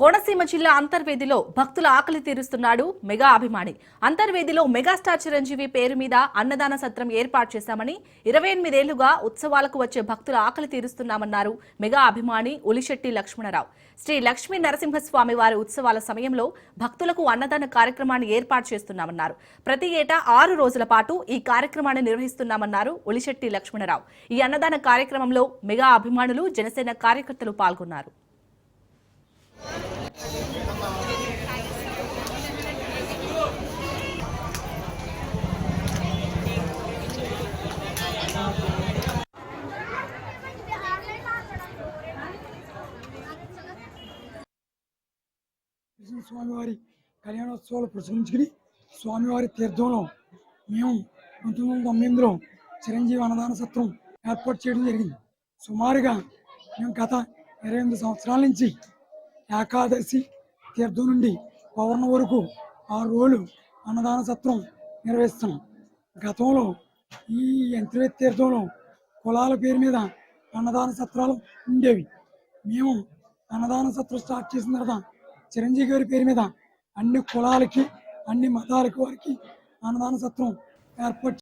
కోనసీమ జిల్లా అంతర్వేదిలో భక్తుల ఆకలి తీరుస్తున్నాడు మెగా అభిమాని. అంతర్వేదిలో మెగాస్టార్ చిరంజీవి పేరు మీద అన్నదాన సత్రం ఏర్పాటు చేశామని 28 ఏళ్లుగా ఉత్సవాలకు వచ్చే భక్తుల ఆకలి తీరుస్తున్నామన్నారు మెగా అభిమాని ఉలిశెట్టి లక్ష్మణరావు. శ్రీ లక్ష్మీ నరసింహస్వామి వారి ఉత్సవాల సమయంలో భక్తులకు అన్నదాన కార్యక్రమాన్ని ఏర్పాటు చేస్తున్నామన్నారు. ప్రతి ఏటా 6 రోజుల పాటు ఈ కార్యక్రమాన్ని నిర్వహిస్తున్నామన్నారు ఉలిశెట్టి లక్ష్మణరావు. ఈ అన్నదాన కార్యక్రమంలో మెగా అభిమానులు, జనసేన కార్యకర్తలు పాల్గొన్నారు. స్వామివారి కళ్యాణోత్సవాలు ప్రసంగించుకుని స్వామివారి తీర్థంలో మేము 1998లో చిరంజీవి అన్నదాన సత్రం ఏర్పాటు చేయడం జరిగింది. సుమారుగా మేము గత 28 సంవత్సరాల నుంచి ఏకాదశి తీర్థం నుండి పౌర్ణమి వరకు 6 రోజులు అన్నదాన సత్రం నిర్వహిస్తున్నాం. గతంలో ఈ అంతర్వేది తీర్థంలో కులాల పేరు మీద అన్నదాన సత్రాలు ఉండేవి. మేము అన్నదాన సత్రం స్టార్ట్ చేసిన తర్వాత చిరంజీవి గారి పేరు మీద అన్ని కులాలకి, అన్ని మతాలకి వారికి అన్నదాన సత్రం ఏర్పాటు